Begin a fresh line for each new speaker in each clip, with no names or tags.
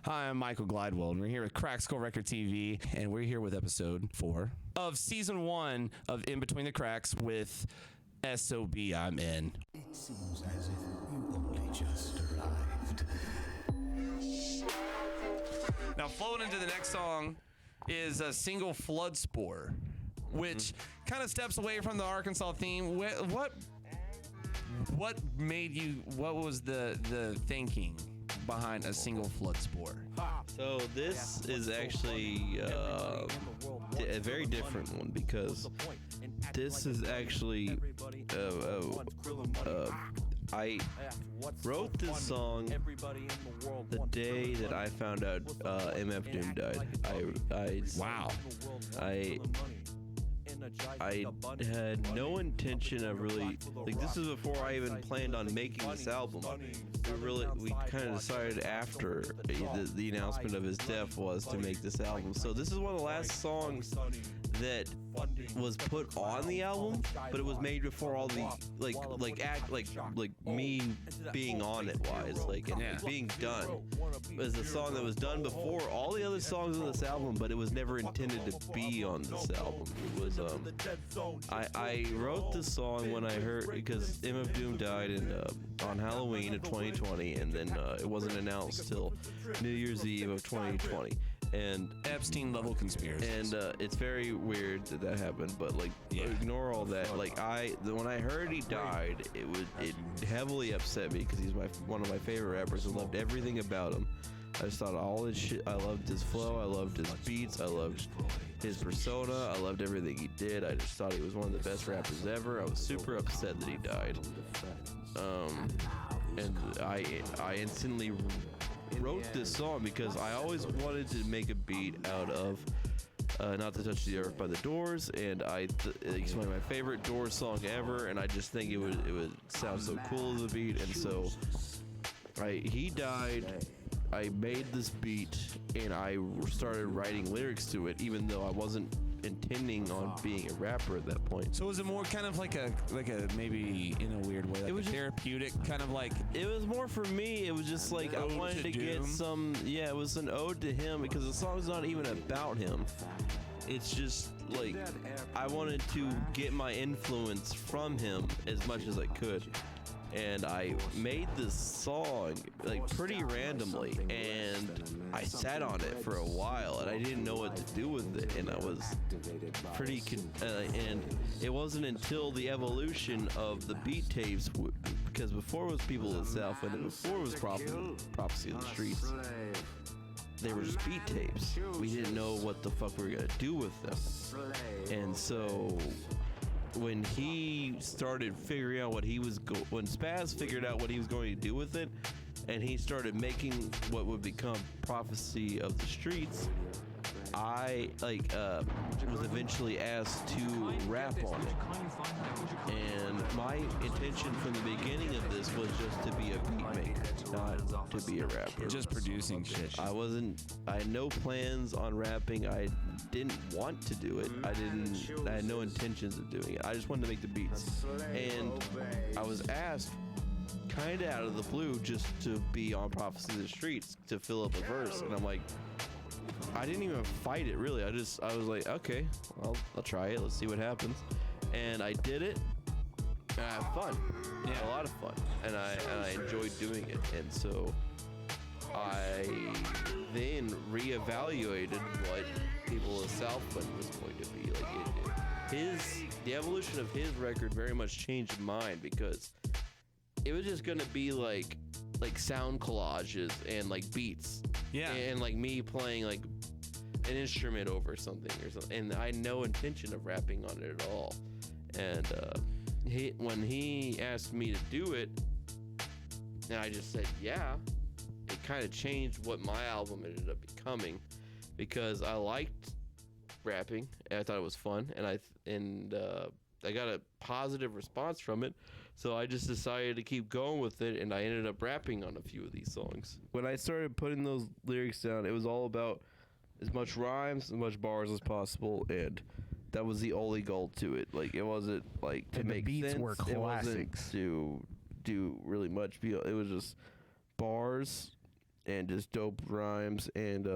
Hi, I'm Michael Glidewell, and we're here with Crack Skull Record TV, and we're here with episode 4 of season 1 of In Between the Cracks with SOBimN.
It seems as if you only just arrived.
Now, flowing into the next song is a single Flood Spore, which kind of steps away from the Arkansas theme. What made you? What was the thinking behind a single Flood Spore?
So this is actually a very different one because this is actually I wrote this song the day that I found out MF Doom died. I had no intention of really, like, this is before I even planned on making this album. We kind of decided after the announcement of his death was to make this album. So this is one of the last songs that was put on the album, but it was made before all the like me being on it wise, and being done. It was a song that was done before all the other songs on this album, but it was never intended to be on this album. It was I wrote this song when I heard, because MF Doom died on Halloween of 2020, and then it wasn't announced till New Year's Eve of 2020. And
Epstein level conspiracy. And
it's very weird that happened, but ignore all that. When I heard he died, it heavily upset me because he's one of my favorite rappers. I loved everything about him. I just thought all his shit. I loved his flow. I loved his beats. I loved his persona. I loved everything he did. I just thought he was one of the best rappers ever. I was super upset that he died. And I instantly wrote this song because I always wanted to make a beat out of Not to Touch the Earth by the Doors, and it's one of my favorite Doors song ever, and I just think it would sound so cool as a beat. And so he died, I made this beat, and I started writing lyrics to it, even though I wasn't intending on being a rapper at that point.
So was it more kind of like a maybe in a weird way, like it was therapeutic kind of like?
It was more for me. It was just like I wanted to get some. Yeah, it was an ode to him because the song's not even about him. It's just like I wanted to get my influence from him as much as I could. And I made this song pretty randomly, and I sat on it for a while, and I didn't know what to do with it, and I was pretty and it wasn't until the evolution of the beat tapes, because before it was People of the South, and before it was Prophecy of the Streets, they were just beat tapes. We didn't know what the fuck we were gonna do with them, and so when he started figuring out when Spaz figured out what he was going to do with it, and he started making what would become Prophecy of the Streets, I was eventually asked to rap on it. And my intention from the beginning of this was just to be a beat maker, not to be a rapper.
Just producing shit.
I had no plans on rapping. I didn't want to do it. I had no intentions of doing it. I just wanted to make the beats. And I was asked kind of out of the blue just to be on Prophecy of the Streets to fill up a verse. And I'm like, I didn't even fight it really. I was like, okay, I'll try it. Let's see what happens. And I did it. And I had fun. Yeah, a lot of fun. And I enjoyed doing it. And so I then reevaluated what People of the South was going to be like. The evolution of his record very much changed mine, because it was just gonna be like sound collages and like beats.
Yeah.
And like me playing like an instrument over something or something, and I had no intention of rapping on it at all. And when he asked me to do it, and I just said yeah, it kind of changed what my album ended up becoming, because I liked rapping and I thought it was fun, and I got a positive response from it. So I just decided to keep going with it, and I ended up rapping on a few of these songs. When I started putting those lyrics down, it was all about as much rhymes, as much bars as possible, and that was the only goal to it. Like, it wasn't like to make
beats
sense.
Were classics.
It wasn't to do really much. It was just bars and just dope rhymes. And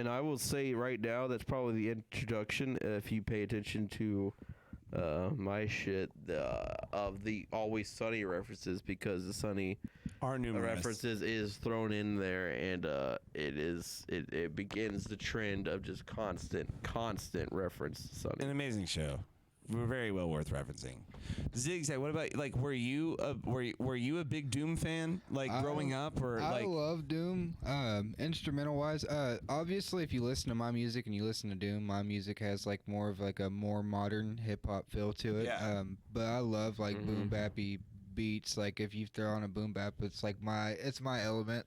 I will say right now, that's probably the introduction, if you pay attention to my shit, of the Always Sunny references, because the Sunny
Are numerous.
references is thrown in there, and it begins the trend of just constant reference to Sunny.
An amazing show. Very well worth referencing. Zigzag, what about, like, were you a big Doom fan, like, growing up, or
I
like?
love Doom. Instrumental wise, obviously, if you listen to my music and you listen to Doom, my music has like more of like a more modern hip hop feel to it.
Yeah.
But I love like boom bappy beats. Like if you throw on a boom bap, it's like my element.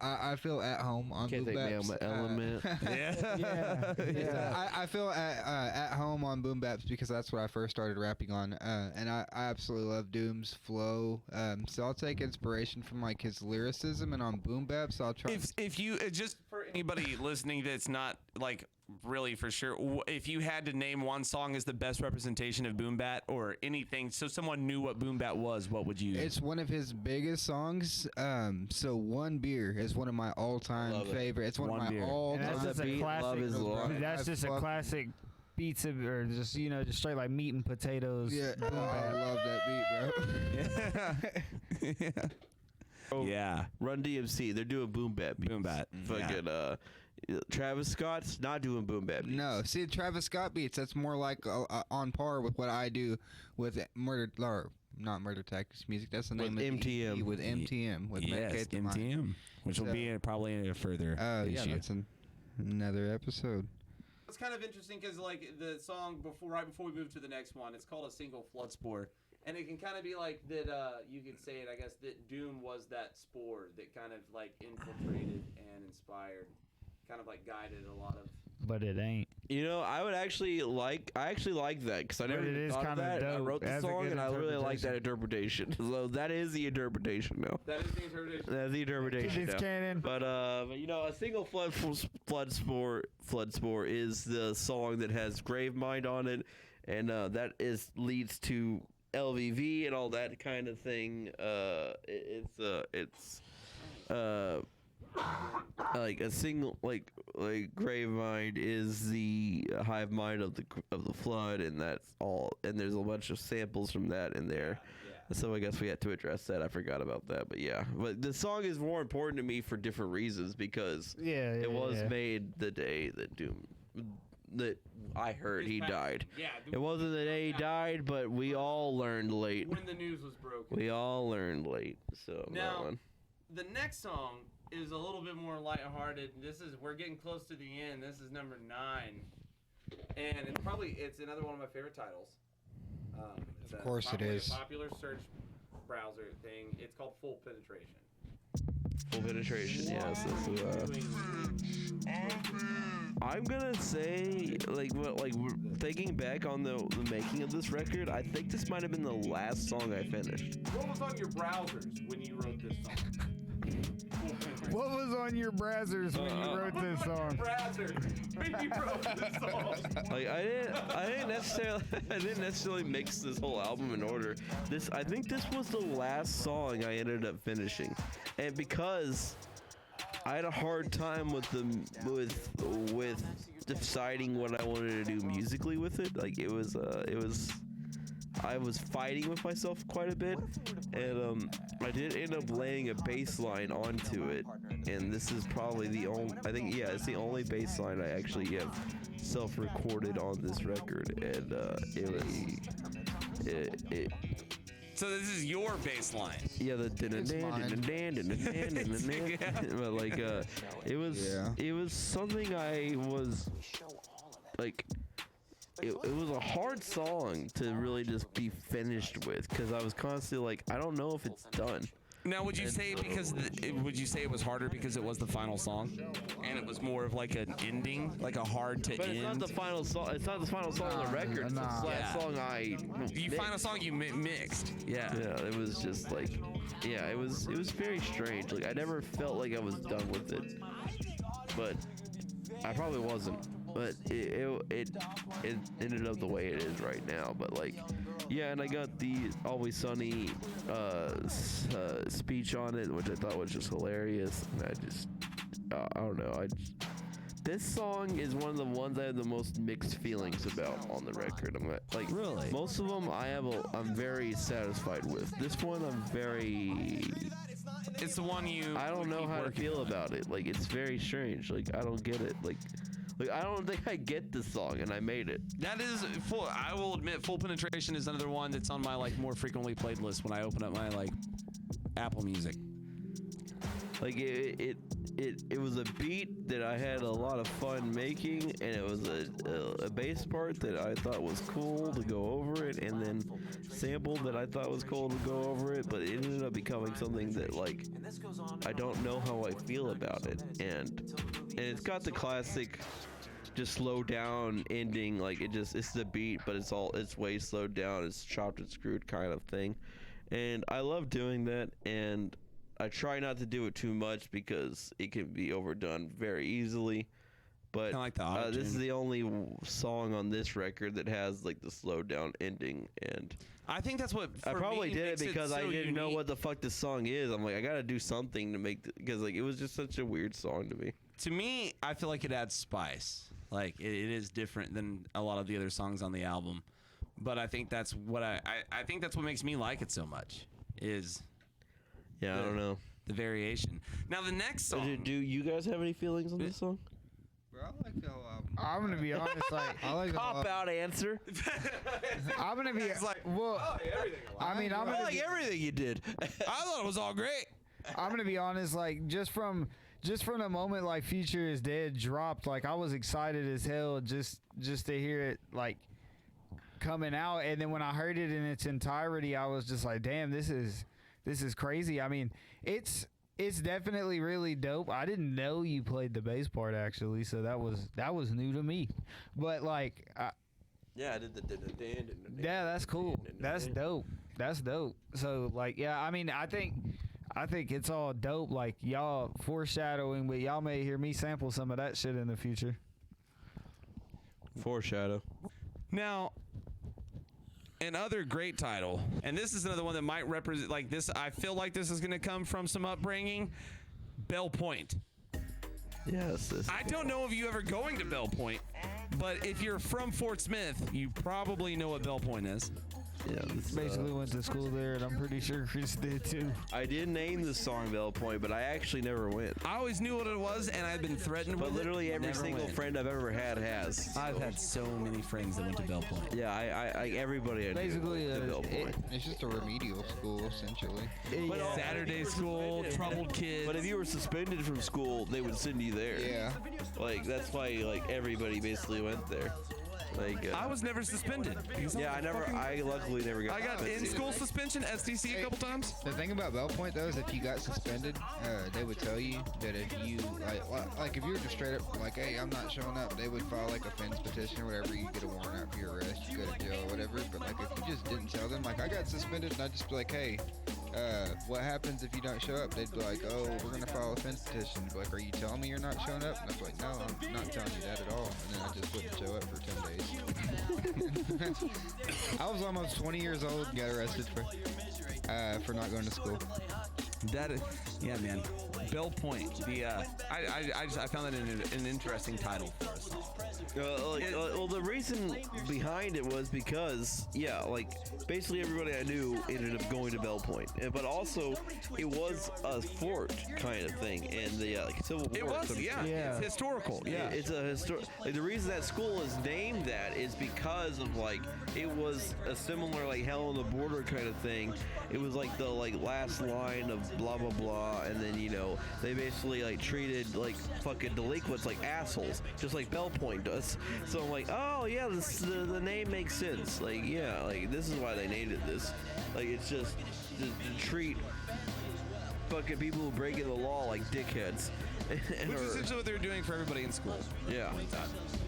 I feel at home on
Can't
boom
take me out
baps.
my element.
I feel at home on boom baps because that's what I first started rapping on, and I absolutely love Doom's flow. So I'll take inspiration from like his lyricism, and on boom baps I'll try.
If you just for anybody listening that's not like really for sure, if you had to name one song as the best representation of boom bat or anything, so someone knew what boom bat was, what would you?
It's one of his biggest songs. So One Beer is one of my all-time favorite. It's one of my all-time.
That's just a
beat, love
classic.
is law.
That's just a classic beats of, or just just straight like meat and potatoes.
Yeah, I love that beat, bro.
Yeah.
Run DMC, they're doing boom bap beats.
Boom bat.
Fucking Travis Scott's not doing boom bap beats.
No, see, Travis Scott beats, that's more like on par with what I do with not Murder Tactics music. That's the name
With
of the
MTM.
EP, with MTM. With
Yes,
Medicate the Mind.
MTM, which will be probably a further
Yeah,
issue.
that's another episode.
It's kind of interesting because like the song right before we move to the next one, it's called A Single Flood Spore. And it can kind of be like that, you could say it, I guess, that Doom was that spore that kind of like infiltrated and inspired, kind of like guided a lot of.
But it ain't.
You know, I actually like that because I never
it
even
is
thought of
kinda
that. I
dope.
wrote the
That's a
song
good
and I really like that
interpretation.
interpretation. So that is the interpretation now.
That is the interpretation.
That's the interpretation
It's
now.
canon.
But you know, A Single flood spore is the song that has Gravemind on it, and that leads to LVV and all that kind of thing. It's like a single like Gravemind is the hive mind of the flood, and that's all. And there's a bunch of samples from that in there. So I guess we had to address that. I forgot about that, but yeah. But the song is more important to me for different reasons because it was made the day that that I heard he died.
Yeah.
It wasn't the day he died, but we all learned late.
When the news was broken.
We all learned late. So
Now,
that one.
the next song is a little bit more lighthearted. We're getting close to the end. This is number 9, and it's another one of my favorite titles. It's
Of course it is.
A popular search browser thing. It's called Full Penetration.
Full penetration, yes. I'm gonna say, thinking back on the making of this record, I think this might have been the last song I finished.
What was on your browsers when you wrote this song?
What was on your browsers when you wrote this song?
When you wrote this song.
Like I didn't necessarily mix this whole album in order. I think this was the last song I ended up finishing, and because I had a hard time with deciding what I wanted to do musically with it. Like I was fighting with myself quite a bit, and I did end up laying a bass line onto it, and this is probably it's the only bass line I actually have self-recorded on this record, and
So this is your bass line.
yeah, the but like it was something I was like. It was a hard song to really just be finished with because I was constantly like, I don't know if it's done.
Now, would you say it was harder because it was the final song, and it was more of like an ending, like a hard to
But
end?
it's not the final song. It's not the final song on the record. It's the last song I.
Final song you mixed. Yeah.
Yeah, it was just like, it was very strange. Like I never felt like I was done with it, but I probably wasn't. But it ended up the way it is right now. But like, Yeah, and I got the Always Sunny speech on it, which I thought was just hilarious. And I just, I don't know. This song is one of the ones I have the most mixed feelings about on the record. I'm like,
Really?
most of them I'm very satisfied with. This one, I'm very.
It's the one
I don't know how to feel about it. Like, it's very strange. Like, I don't get it. Like I don't think I get this song, and I made it.
That is full. I will admit, Full Penetration is another one that's on my like more frequently played list when I open up my like Apple Music.
Like it was a beat that I had a lot of fun making, and it was a bass part that I thought was cool to go over it, and then sample that I thought was cool to go over it, but it ended up becoming something that like I don't know how I feel about it, and it's got the classic just slow down ending, like it's the beat, but it's way slowed down, it's chopped and screwed kind of thing, and I love doing that, and I try not to do it too much because it can be overdone very easily. But
Like the
this is the only song on this record that has like the slowed down ending, and
I think that's what
I probably did it because
so
I didn't know
unique.
what the fuck this song is. I'm like, I gotta do something to make because like it was just such a weird song to me.
To me, I feel like it adds spice. Like it is different than a lot of the other songs on the album, but I think that's what I think that's what makes me like it so much is.
Yeah, I don't know.
The variation. Now the next song.
Do you guys have any feelings on this song?
Bro, I like the whole album.
I'm gonna be honest, like
I like the whole
Cop out answer.
I'm gonna be
It's like,
well. I mean, I'm
I
gonna
like
be,
everything you did.
I thought it was all great.
I'm gonna be honest, like just from the moment like Future is Dead dropped, like I was excited as hell just to hear it like coming out, and then when I heard it in its entirety, I was just like, damn, this is crazy. I mean, it's definitely really dope. I didn't know you played the bass part actually, so that was new to me. But like,
Yeah, I did the.
yeah, that's cool. That's dope. That's dope. So like, yeah, I mean, I think it's all dope. Like y'all foreshadowing, but y'all may hear me sample some of that shit in the future.
Foreshadow.
Now, another great title, and this is another one that might represent like this. I feel like this is going to come from some upbringing. Bell Point.
Yes.
I don't know if you ever going to Bell Point, but if you're from Fort Smith, you probably know what Bell Point is.
Yeah,
Basically went to school there, and I'm pretty sure Chris did too.
I did name the song Bell Point, but I actually never went.
I always knew what it was, and I'd been threatened
But
with
literally
it.
every
Never
single
went.
friend I've ever had has.
I've had so many friends that went to Bell Point.
Yeah, I everybody I knew
Basically,
went to Bell Point.
It's just a remedial school, essentially.
Yeah.
Saturday school, troubled kids.
But if you were suspended from school, they would send you there.
Yeah.
Like that's why like everybody basically went there. Like
I was never suspended.
yeah, I luckily never got.
I got
suspended.
in-school suspension, STC, a couple times.
The thing about Bell Point though is if you got suspended, they would tell you that if you like if you were just straight up like, hey, I'm not showing up, they would file like a fence petition or whatever. You get a warrant out for your arrest, you go to jail or whatever. But like if you just didn't tell them, like I got suspended, and I'd just be like, hey, what happens if you don't show up? They'd be like, oh, we're gonna file a fence petition. Be like, are you telling me you're not showing up? And I was like, no, I'm not telling you that at all. And then I just wouldn't show up for 10 days. I was almost 20 years old and got arrested for not going to school.
That is, yeah, man. Bell Point. The I found that an interesting title for a song.
Well, the reason behind it was because, yeah, like basically everybody I knew ended up going to Bell Point, but also it was a fort kind of thing, and the like Civil War.
It was, yeah.
Yeah.
It's historical.
Yeah,
Yeah.
it's a historic. Like the reason that school is named that is because of like it was a similar like Hell on the Border kind of thing. It was like the like last line of blah blah blah, and then they basically like treated like fucking delinquents like assholes, just like Bell Point does. So I'm like, oh yeah, the name makes sense. Like yeah, like this is why they named it this. Like it's just to treat fucking people who break the law like dickheads.
Which is essentially what they were doing for everybody in school.
Yeah.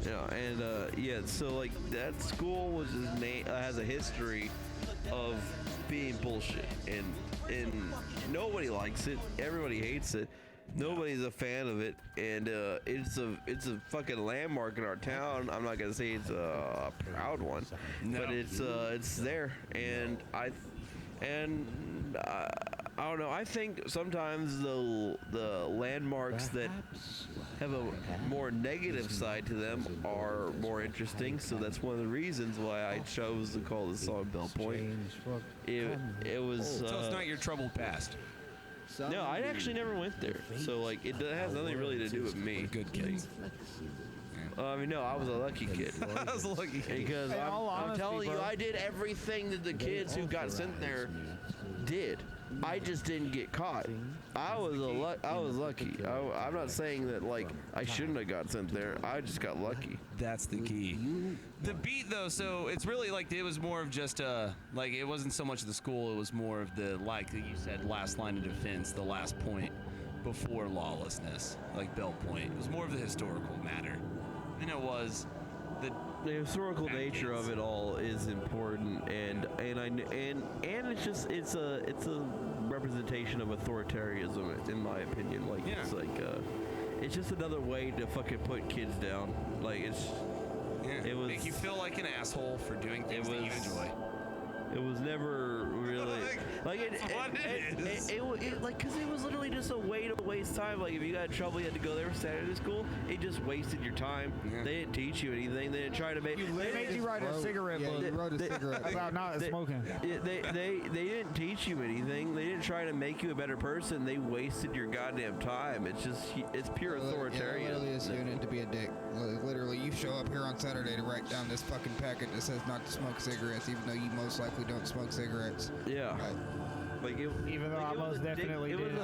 Yeah, and yeah, so like that school was has a history of being bullshit, and nobody likes it. Everybody hates it. Nobody's a fan of it, and it's a fucking landmark in our town. I'm not gonna say it's a proud one, but it's there, and I don't know. I think sometimes the landmarks that have a more negative side to them are more interesting. So that's one of the reasons why I chose to call the song Bell Point. It was.
So it's not your troubled past.
No, I actually never went there. So like, it has nothing really to do with me.
Good kids.
I mean, no, I was a lucky kid.
I was a lucky kid.
Because I'm telling you, I did everything that the kids who got sent there did. I just didn't get caught. I was lucky. I'm not saying that like I shouldn't have got sent there. I just got lucky.
That's the key. The beat though, so it's really like it was more of just like it wasn't so much the school, it was more of the, like you said, last line of defense, the last point before lawlessness, like Bell Point. It was more of the historical matter than it was
the historical nature of it all is important, and it's just it's a representation of authoritarianism in my opinion. Like it's like it's just another way to fucking put kids down. Like it was
make you feel like an asshole for doing things that you enjoy.
It was never really like because it was literally just a way to waste time. Like if you got in trouble, you had to go there for Saturday school. It just wasted your time. Yeah. They didn't teach you anything. They didn't try to make.
They made you write a cigarette book.
You wrote a cigarette
about not smoking.
They didn't teach you anything. They didn't try to make you a better person. They wasted your goddamn time. It's pure authoritarian.
It literally is unit to be a dick. Literally, you show up here on Saturday to write down this fucking packet that says not to smoke cigarettes, even though you most likely don't smoke cigarettes.
Yeah. Like
even though I most definitely did.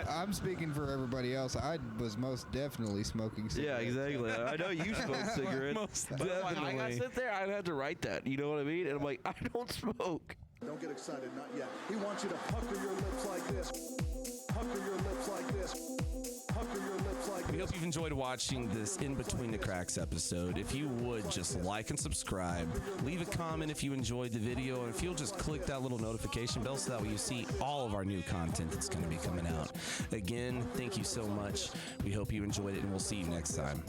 I'm speaking for everybody else. I was most definitely smoking cigarettes.
Yeah, exactly. I know you smoke cigarettes. Most definitely. I got to sit there. I had to write that. You know what I mean? And I'm like, I don't smoke.
Don't get excited, not yet. He wants you to pucker your lips like this. Pucker your lips like this. Pucker your lips like this.
We hope you've enjoyed watching this In Between the Cracks episode. If you would, just like and subscribe. Leave a comment if you enjoyed the video. And if you'll just click that little notification bell so that way you see all of our new content that's going to be coming out. Again, thank you so much. We hope you enjoyed it, and we'll see you next time.